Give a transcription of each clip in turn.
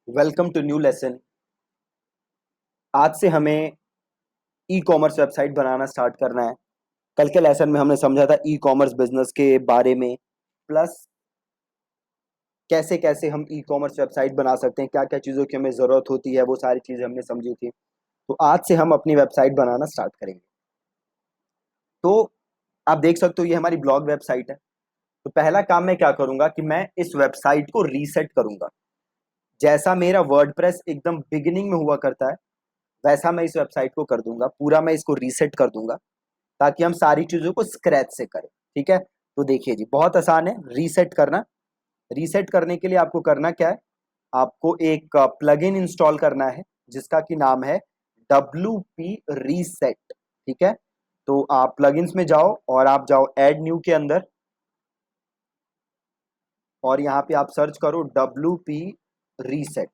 Welcome to new lesson. आज से हमें ई कॉमर्स वेबसाइट बनाना स्टार्ट करना है। कल के लेसन में हमने समझा था ई कॉमर्स बिजनेस के बारे में, प्लस कैसे कैसे हम ई कॉमर्स वेबसाइट बना सकते हैं, क्या क्या चीज़ों की हमें ज़रूरत होती है, वो सारी चीज़ें हमने समझी थी। तो आज से हम अपनी वेबसाइट बनाना स्टार्ट करेंगे। तो आप देख सकते हो ये हमारी ब्लॉग वेबसाइट है। तो पहला काम मैं क्या करूंगा कि मैं इस वेबसाइट को रीसेट करूंगा। जैसा मेरा वर्डप्रेस एकदम बिगिनिंग में हुआ करता है, वैसा मैं इस वेबसाइट को कर दूंगा। पूरा मैं इसको रीसेट कर दूंगा ताकि हम सारी चीज़ों को स्क्रैच से करें। ठीक है, तो देखिए जी, बहुत आसान है रीसेट करना। रीसेट करने के लिए आपको करना क्या है, आपको एक प्लगइन इंस्टॉल करना है जिसका कि नाम है WP रीसेट। ठीक है, तो आप प्लगइन्स में जाओ और आप जाओ ऐड न्यू के अंदर, और यहाँ पे आप सर्च करो WP रीसेट।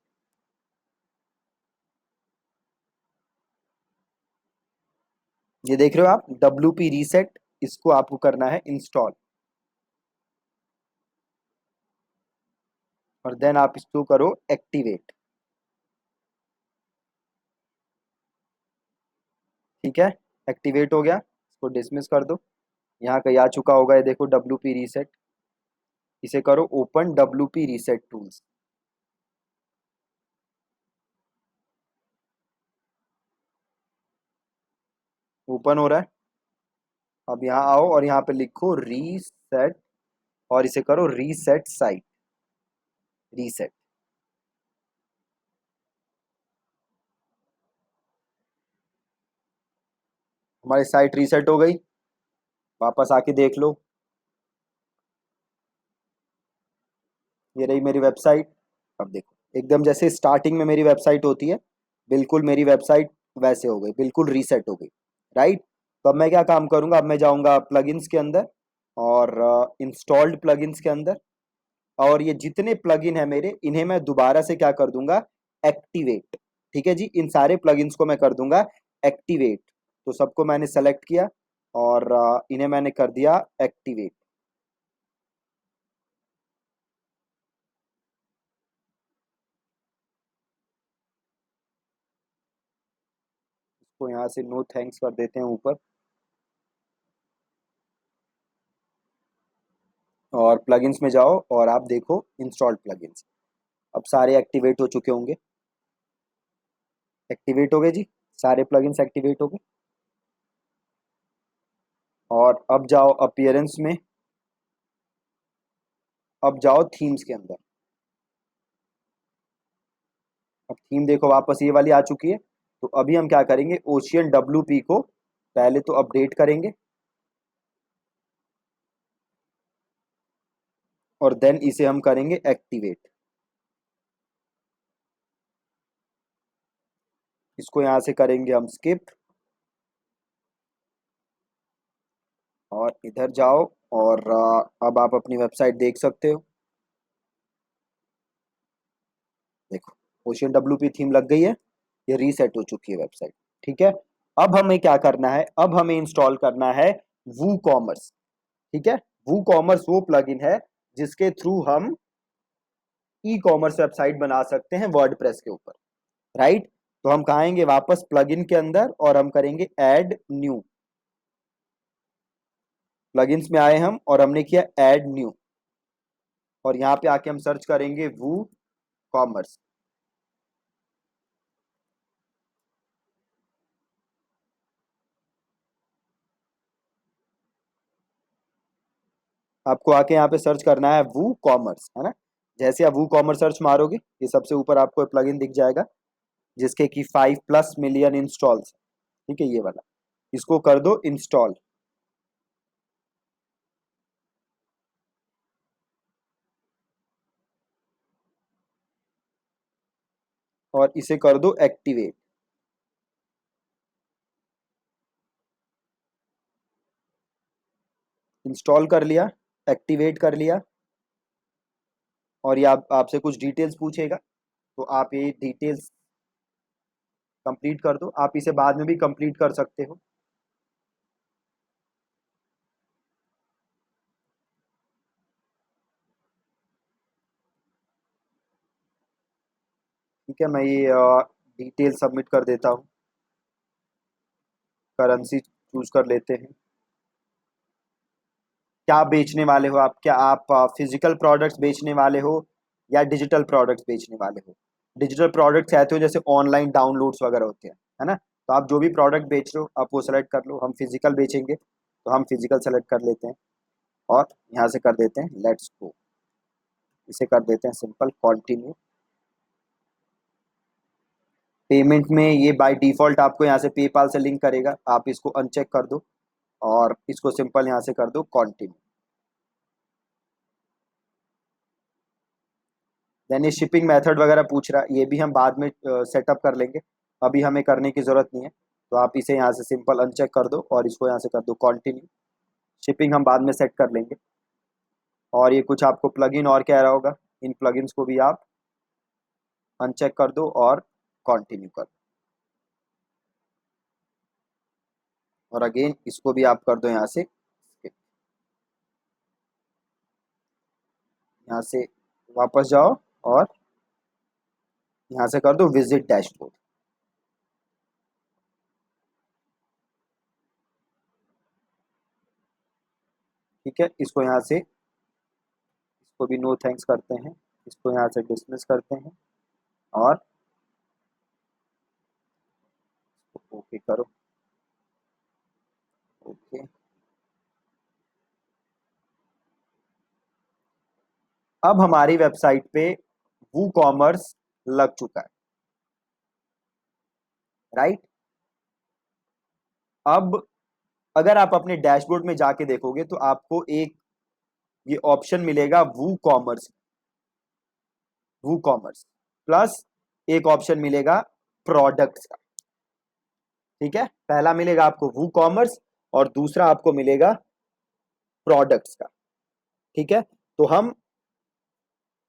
ये देख रहे हो आप WP रीसेट, इसको आपको करना है इंस्टॉल, और देन आप इसको करो एक्टिवेट। ठीक है, एक्टिवेट हो गया, इसको डिसमिस कर दो। यहाँ कहीं आ चुका होगा, ये देखो WP रीसेट। इसे करो open WP reset tools. Open हो रहा है। अब यहाँ आओ और यहाँ पे लिखो रीसेट, और इसे करो रीसेट साइट। रीसेट, हमारी साइट रीसेट हो गई। वापस आके देख लो, ये रही मेरी वेबसाइट। अब देखो एकदम जैसे स्टार्टिंग में मेरी वेबसाइट होती है, बिल्कुल मेरी वेबसाइट वैसे हो गई, बिल्कुल रीसेट हो गई। राइट, तो अब मैं क्या काम करूंगा, अब मैं जाऊंगा प्लगइन्स के अंदर और इंस्टॉल्ड प्लगइन्स के अंदर, और ये जितने प्लगइन है मेरे, इन्हें मैं दोबारा से क्या कर दूंगा, एक्टिवेट। ठीक है जी, इन सारे प्लगइन्स को मैं कर दूंगा एक्टिवेट। तो सबको मैंने सेलेक्ट किया और इन्हें मैंने कर दिया एक्टिवेट। इसको यहाँ से नो थैंक्स कर देते हैं ऊपर, और प्लगइन्स में जाओ और आप देखो इंस्टॉल्ड प्लगइन्स, अब सारे एक्टिवेट हो चुके होंगे। एक्टिवेट हो गए जी, सारे प्लगइन्स एक्टिवेट हो गए। और अब जाओ अपीयरेंस में, अब जाओ थीम्स के अंदर। अब थीम देखो वापस ये वाली आ चुकी है। तो अभी हम क्या करेंगे, ओशियन WP को पहले तो अपडेट करेंगे, और देन इसे हम करेंगे एक्टिवेट। इसको यहाँ से करेंगे हम स्किप, और इधर जाओ, और अब आप अपनी वेबसाइट देख सकते हो। देखो ओशियन WP थीम लग गई है, ये रीसेट हो चुकी है वेबसाइट। ठीक है, अब हमें क्या करना है, अब हमें इंस्टॉल करना है वू कॉमर्स। ठीक है, वू कॉमर्स वो प्लगइन है जिसके थ्रू हम ई कॉमर्स वेबसाइट बना सकते हैं वर्डप्रेस के ऊपर। राइट, तो हम कहाँ आएंगे, वापस प्लगइन के अंदर, और हम करेंगे ऐड न्यू। प्लगइन्स में आए हम और हमने किया ऐड न्यू, और यहाँ पे आके हम सर्च करेंगे वू कॉमर्स। आपको आके यहाँ पे सर्च करना है वू कॉमर्स, है ना। जैसे आप वू कॉमर्स सर्च मारोगे, ये सबसे ऊपर आपको प्लगइन दिख जाएगा जिसके कि 5+ मिलियन इंस्टॉल्स। ठीक है, ये वाला, इसको कर दो इंस्टॉल, और इसे कर दो एक्टिवेट। इंस्टॉल कर लिया, एक्टिवेट कर लिया, और ये आपसे कुछ डिटेल्स पूछेगा, तो आप ये डिटेल्स कंप्लीट कर दो। आप इसे बाद में भी कंप्लीट कर सकते हो। ठीक है, मैं ये डिटेल सबमिट कर देता हूँ। करेंसी चूज कर लेते हैं। क्या बेचने वाले हो आप? क्या आप फिजिकल प्रोडक्ट्स बेचने वाले हो या डिजिटल प्रोडक्ट्स बेचने वाले हो? डिजिटल प्रोडक्ट्स कहते हो जैसे ऑनलाइन डाउनलोड्स वगैरह होते हैं, है ना? तो आप जो भी प्रोडक्ट बेच रहे हो आप वो सेलेक्ट कर लो। हम फिजिकल बेचेंगे तो हम फिजिकल सेलेक्ट कर लेते हैं और यहाँ से कर देते हैं लेट्स गो। इसे कर देते हैं सिंपल कंटिन्यू। पेमेंट में ये बाय डिफॉल्ट आपको यहाँ से पेपाल से लिंक करेगा, आप इसको अनचेक कर दो और इसको सिंपल यहाँ से कर दो कंटिन्यू। देन ये शिपिंग मेथड वगैरह पूछ रहा है, ये भी हम बाद में सेटअप कर लेंगे, अभी हमें करने की ज़रूरत नहीं है। तो आप इसे यहाँ से सिंपल अनचेक कर दो और इसको यहाँ से कर दो कंटिन्यू। शिपिंग हम बाद में सेट कर लेंगे। और ये कुछ आपको प्लगइन और कह रहा होगा, इन प्लगइन्स को भी आप अनचेक कर दो और कंटिन्यू कर दो। और अगेन इसको भी आप कर दो यहाँ से, यहाँ से वापस जाओ और यहाँ से कर दो विजिट डैशबोर्ड। ठीक है, इसको यहाँ से, इसको भी नो थैंक्स करते हैं, इसको यहाँ से डिसमिस करते हैं और ओके करो। ओके, अब हमारी वेबसाइट पे वू कॉमर्स लग चुका है, राइट? अब अगर आप अपने डैशबोर्ड में जाके देखोगे तो आपको एक ये ऑप्शन मिलेगा वू कॉमर्स, वू कॉमर्स प्लस एक ऑप्शन मिलेगा प्रोडक्ट्स का। ठीक है, पहला मिलेगा आपको वू कॉमर्स और दूसरा आपको मिलेगा प्रोडक्ट्स का। ठीक है, तो हम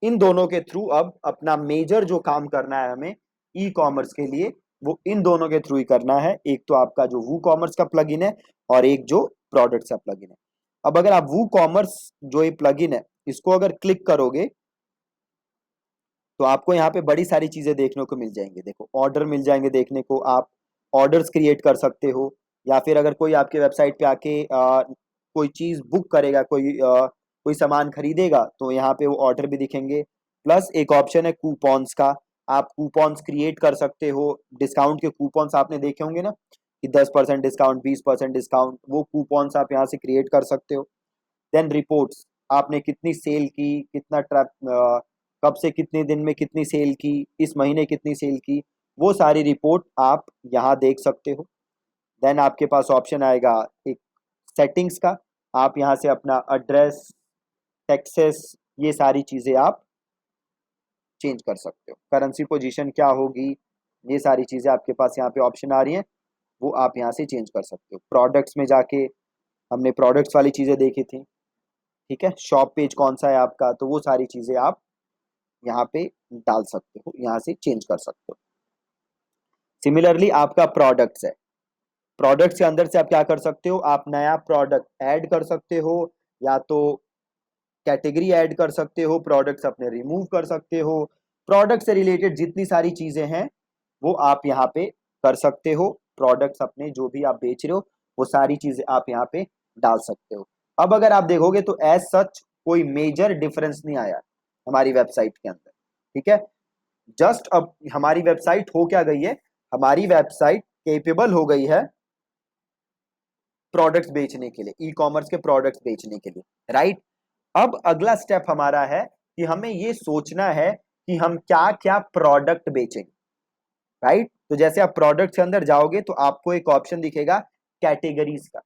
इन दोनों के थ्रू अब अपना मेजर जो काम करना है हमें ई कॉमर्स के लिए, वो इन दोनों के थ्रू ही करना है। एक तो आपका जो वू कॉमर्स का प्लगइन है और एक जो प्रोडक्ट्स का प्लगइन है। अब अगर आप वू कॉमर्स जो ये प्लगइन है इसको अगर क्लिक करोगे तो आपको यहाँ पे बड़ी सारी चीजें देखने को मिल जाएंगे। देखो, ऑर्डर मिल जाएंगे देखने को, आप ऑर्डर्स क्रिएट कर सकते हो, या फिर अगर कोई आपके वेबसाइट पे आके कोई चीज बुक करेगा, कोई सामान खरीदेगा तो यहाँ पे वो ऑर्डर भी दिखेंगे। प्लस एक ऑप्शन है कूपन्स का, आप कूपन्स क्रिएट कर सकते हो। डिस्काउंट के कूपन्स आपने देखे होंगे ना कि 10% डिस्काउंट, 20% डिस्काउंट, वो कूपन्स आप यहाँ से क्रिएट कर सकते हो। देन रिपोर्ट्स, आपने कितनी सेल की, कितना कब से कितने दिन में कितनी सेल की, इस महीने कितनी सेल की, वो सारी रिपोर्ट आप यहाँ देख सकते हो। देन आपके पास ऑप्शन आएगा एक सेटिंग्स का, आप यहाँ से अपना एड्रेस, टैक्सेस, ये सारी चीज़ें आप चेंज कर सकते हो। करेंसी पोजीशन क्या होगी, ये सारी चीज़ें आपके पास यहाँ पे ऑप्शन आ रही हैं, वो आप यहाँ से चेंज कर सकते हो। प्रोडक्ट्स में जाके हमने प्रोडक्ट्स वाली चीज़ें देखी थी। ठीक है, शॉप पेज कौन सा है आपका, तो वो सारी चीज़ें आप यहाँ पे डाल सकते हो, यहाँ से चेंज कर सकते हो। सिमिलरली आपका प्रोडक्ट्स है, प्रोडक्ट्स के अंदर से आप क्या कर सकते हो, आप नया प्रोडक्ट ऐड कर सकते हो, या तो कैटेगरी ऐड कर सकते हो, प्रोडक्ट्स अपने रिमूव कर सकते हो। प्रोडक्ट से रिलेटेड जितनी सारी चीजें हैं वो आप यहाँ पे कर सकते हो। प्रोडक्ट्स अपने जो भी आप बेच रहे हो वो सारी चीजें आप यहाँ पे डाल सकते हो। अब अगर आप देखोगे तो एज सच कोई मेजर डिफरेंस नहीं आया हमारी वेबसाइट के अंदर। ठीक है, जस्ट अब हमारी वेबसाइट हो क्या गई है, हमारी वेबसाइट केपेबल हो गई है प्रोडक्ट्स बेचने के लिए, ई कॉमर्स के प्रोडक्ट्स बेचने के लिए, राइट? अब अगला स्टेप हमारा है कि हमें ये सोचना है कि हम क्या क्या प्रोडक्ट बेचेंगे, राइट? तो जैसे आप प्रोडक्ट के अंदर जाओगे तो आपको एक ऑप्शन दिखेगा कैटेगरीज का,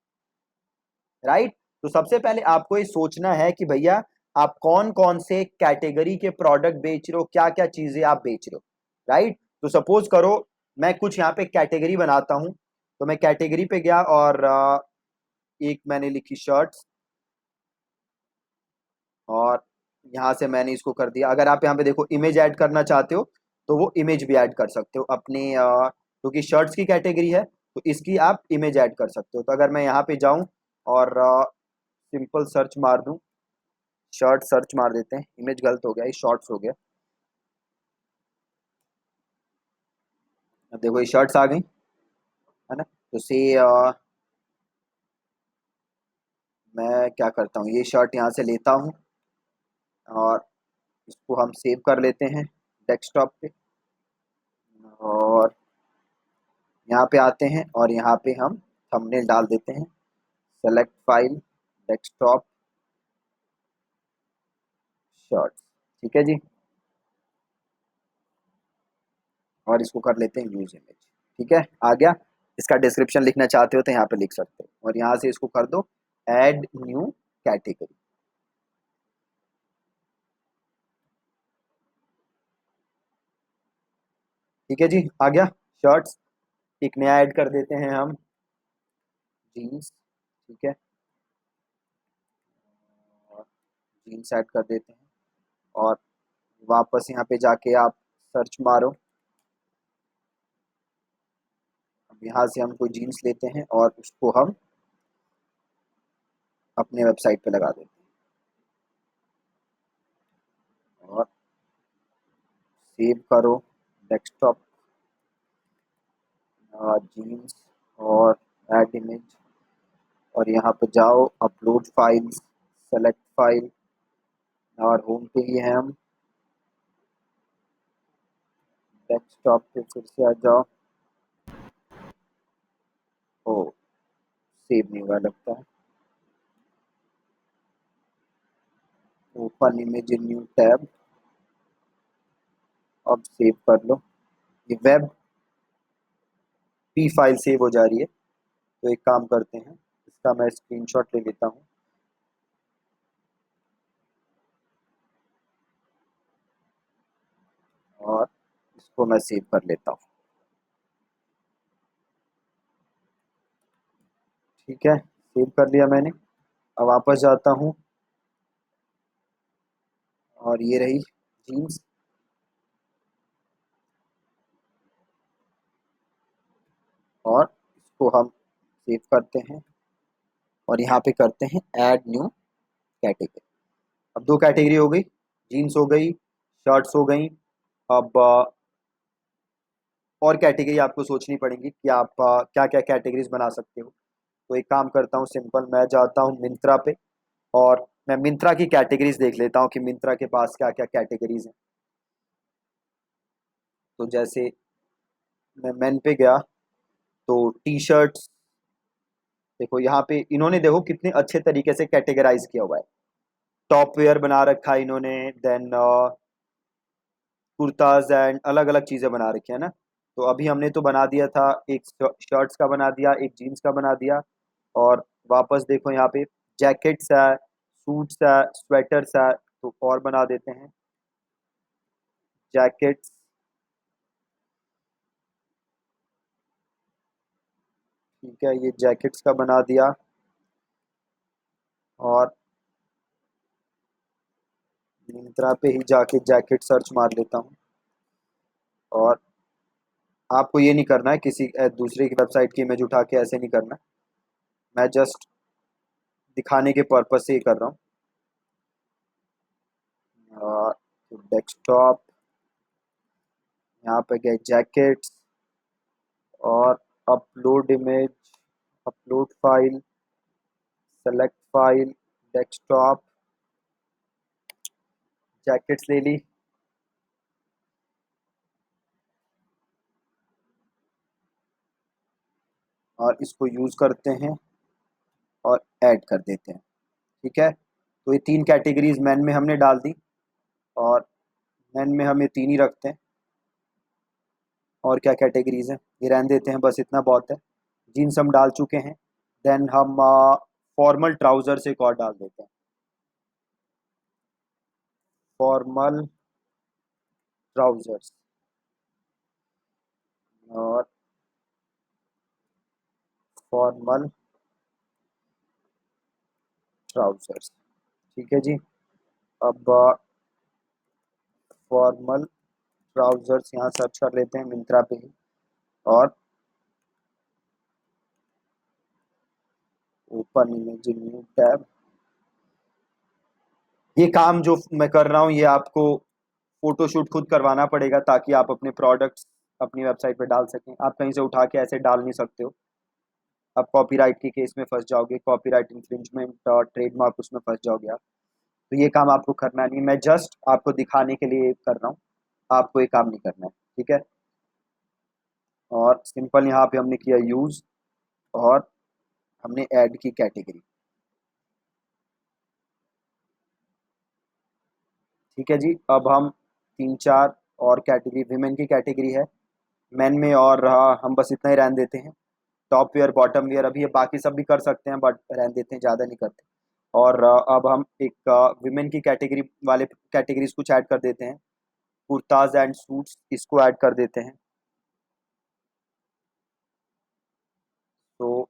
राइट? तो सबसे पहले आपको ये सोचना है कि भैया आप कौन कौन से कैटेगरी के प्रोडक्ट बेच रहे हो, क्या क्या चीजें आप बेच रहे हो, राइट? तो सपोज करो मैं कुछ यहाँ पे कैटेगरी बनाता हूं, तो मैं कैटेगरी पे गया और एक मैंने लिखी शर्ट्स और यहाँ से मैंने इसको कर दिया। अगर आप यहाँ पे देखो इमेज ऐड करना चाहते हो तो वो इमेज भी ऐड कर सकते हो अपने, क्योंकि शर्ट्स की कैटेगरी है तो इसकी आप इमेज ऐड कर सकते हो। तो अगर मैं यहाँ पे जाऊँ और सिंपल सर्च मार दूँ, शर्ट सर्च मार देते हैं, इमेज गलत हो गया, ये शॉर्ट्स हो गया। देखो ये शर्ट्स आ गई, है ना। तो मैं क्या करता हूँ, ये शर्ट यहाँ से लेता हूँ और इसको हम सेव कर लेते हैं डेस्कटॉप पे, और यहाँ पे आते हैं और यहाँ पे हम थंबनेल डाल देते हैं। सेलेक्ट फाइल, डेस्कटॉप, शर्ट्स, ठीक है जी। और इसको कर लेते हैं यूज इमेज, ठीक है, आ गया। इसका डिस्क्रिप्शन लिखना चाहते हो तो यहाँ पे लिख सकते हो, और यहाँ से इसको कर दो ऐड न्यू कैटेगरी। ठीक है जी, आ गया शर्ट्स। एक नया ऐड कर देते हैं हम, जीन्स, ठीक है, और जीन्स ऐड कर देते हैं। और वापस यहाँ पे जाके आप सर्च मारो, अब यहाँ से हम कोई जीन्स लेते हैं और उसको हम अपने वेबसाइट पे लगा देते हैं, और सेव करो डेस्कटॉप, जीन्स, और ऐड इमेज, और यहाँ पे जाओ अपलोड फाइल्स, सेलेक्ट फाइल, और होम पे ही है हम, डेस्कटॉप पे फिर से आ जाओ। ओ, सेव नहीं हुआ लगता है। Open image in new tab, अब सेव कर लो। ये वेब पी फाइल सेव हो जा रही है, तो एक काम करते हैं, इसका मैं स्क्रीनशॉट ले लेता हूँ, और इसको मैं सेव कर लेता हूँ। ठीक है, सेव कर लिया मैंने। अब वापस जाता हूँ, और ये रही जीन्स, और इसको हम सेव करते हैं, और यहाँ पे करते हैं ऐड न्यू कैटेगरी। अब दो कैटेगरी हो गई, जीन्स हो गई, शर्ट्स हो गई। अब और कैटेगरी आपको सोचनी पड़ेगी कि आप क्या क्या कैटेगरीज बना सकते हो। तो एक काम करता हूँ, सिंपल मैं जाता हूँ मिंत्रा पे, और मैं मिंत्रा की कैटेगरीज देख लेता हूँ कि मिंत्रा के पास क्या क्या कैटेगरीज हैं। तो जैसे मैं मेन पे गया, तो टी शर्ट्स, देखो यहाँ पे इन्होंने देखो कितने अच्छे तरीके से कैटेगराइज किया हुआ है। टॉप वेयर बना रखा है इन्होंने, देन कुर्ताज एंड अलग अलग चीजें बना रखी है ना। तो अभी हमने तो बना दिया था, एक शर्ट्स का बना दिया, एक जीन्स का बना दिया, और वापस देखो यहाँ पे जैकेट्स है, सूट्स है, स्वेटर्स है, तो और बना देते हैं जैकेट्स। ठीक है, ये जैकेट्स का बना दिया, और मिंत्रा पे ही जाके जैकेट सर्च मार लेता हूँ। और आपको ये नहीं करना है किसी दूसरे की वेबसाइट की इमेज उठा के, ऐसे नहीं करना, मैं जस्ट दिखाने के पर्पज से ही कर रहा हूँ। तो डेस्कटॉप, यहाँ पे गए जैकेट्स, और upload image, upload file, select file, desktop, jackets ले ली, और इसको यूज़ करते हैं और ऐड कर देते हैं। ठीक है, तो ये तीन कैटेगरीज मैन में हमने डाल दी, और मैन में हम ये तीन ही रखते हैं। और क्या कैटेगरीज हैं ये रहने देते हैं, बस इतना बहुत है। जीन्स हम डाल चुके हैं, देन हम फॉर्मल ट्राउजर्स एक और डाल देते हैं, फॉर्मल ट्राउजर्स, और फॉर्मल ट्राउजर्स, ठीक है जी। अब फॉर्मल ट्राउजर्स यहाँ सर्च कर लेते हैं मिंत्रा पे ही, और ओपन इमेज न्यू टैब। ये काम जो मैं कर रहा हूँ ये आपको फोटोशूट खुद करवाना पड़ेगा, ताकि आप अपने प्रोडक्ट्स अपनी वेबसाइट पे डाल सकें। आप कहीं से उठा के ऐसे डाल नहीं सकते हो, आप कॉपीराइट के केस में फंस जाओगे, कॉपीराइट इन्फ्रिंजमेंट और ट्रेडमार्क उसमें फंस जाओगे आप। तो ये काम आपको करना नहीं, मैं जस्ट आपको दिखाने के लिए कर रहा हूँ, आपको ये काम नहीं करना है, ठीक है। और सिंपल यहाँ पे हमने किया यूज़, और हमने ऐड की कैटेगरी, ठीक है जी। अब हम 3-4 और कैटेगरी, विमेन की कैटेगरी है, मेन में, और हम बस इतना ही रहने देते हैं। टॉप वेयर, बॉटम वेयर, अभी ये बाकी सब भी कर सकते हैं बट रहने देते हैं, ज़्यादा नहीं करते। और अब हम एक विमेन की कैटेगरी वाले कैटेगरीज कुछ ऐड कर देते हैं, कुर्ताज एंड सूट्स, इसको ऐड कर देते हैं। तो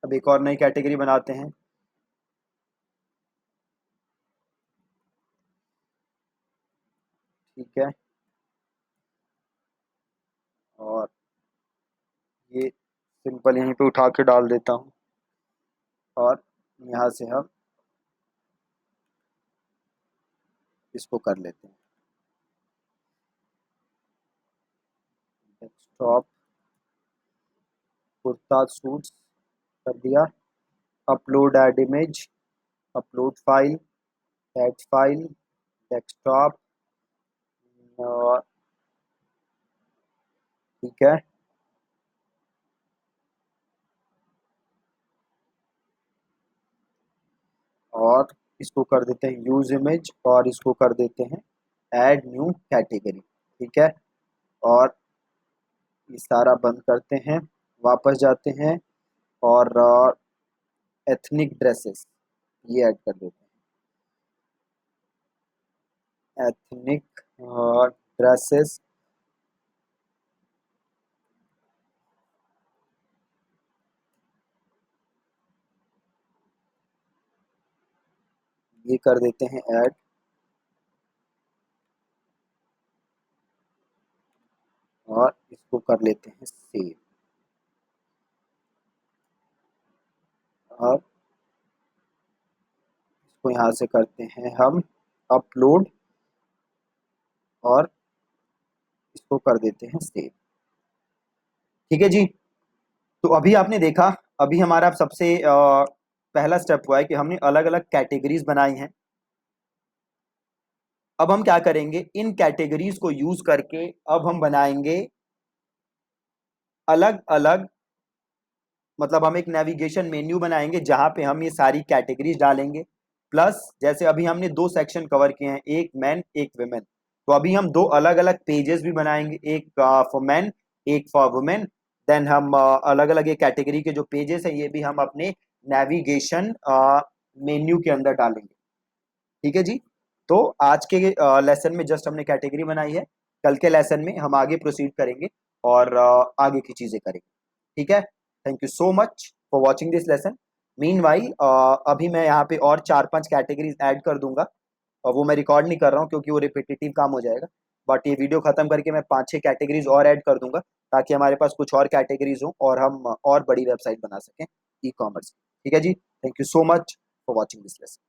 अब एक और नई कैटेगरी बनाते हैं, ठीक है। और ये सिंपल यहीं पे उठा के डाल देता हूँ, और यहाँ से हम इसको कर लेते हैं, डेस्कटॉप कुर्ता सूट्स कर दिया। Upload add image, upload file, add file, desktop, और ठीक है। और इसको कर देते हैं यूज इमेज, और इसको कर देते हैं ऐड न्यू कैटेगरी, ठीक है। और ये सारा बंद करते हैं, वापस जाते हैं, और एथनिक ड्रेसेस ये ऐड कर देते हैं, एथनिक ड्रेसेस, ये कर देते हैं ऐड, और इसको कर लेते हैं सेव, और इसको यहाँ से करते हैं हम अपलोड, और इसको कर देते हैं सेव, ठीक है जी। तो अभी आपने देखा, अभी हमारा सबसे पहला स्टेप हुआ है कि हमने अलग अलग कैटेगरीज बनाई हैं। अब हम क्या करेंगे, इन कैटेगरीज को यूज करके अब हम बनाएंगे अलग अलग, मतलब हम एक नेविगेशन मेन्यू बनाएंगे जहां पे हम ये सारी कैटेगरीज डालेंगे। प्लस जैसे अभी हमने 2 सेक्शन कवर किए हैं, एक मैन एक वुमेन, तो अभी हम 2 अलग अलग पेजेस भी बनाएंगे, एक फॉर मैन एक फॉर वुमेन। देन हम अलग अलग ये कैटेगरी के जो पेजेस हैं ये भी हम अपने नेविगेशन मेन्यू के अंदर डालेंगे, ठीक है जी। तो आज के लेसन में जस्ट हमने कैटेगरी बनाई है, कल के लेसन में हम आगे प्रोसीड करेंगे और आगे की चीजें करेंगे, ठीक है। Thank you so much for watching this lesson. Meanwhile अभी मैं यहाँ पे और 4-5 कैटेगरीज ऐड कर दूंगा, और वो मैं रिकॉर्ड नहीं कर रहा हूँ क्योंकि वो रिपीटेटिव काम हो जाएगा। बट ये वीडियो खत्म करके मैं 5-6 कैटेगरीज और ऐड कर दूंगा, ताकि हमारे पास कुछ और कैटेगरीज हो और हम और बड़ी वेबसाइट बना सकें ई कॉमर्स, ठीक है जी। Thank you so much for watching this lesson.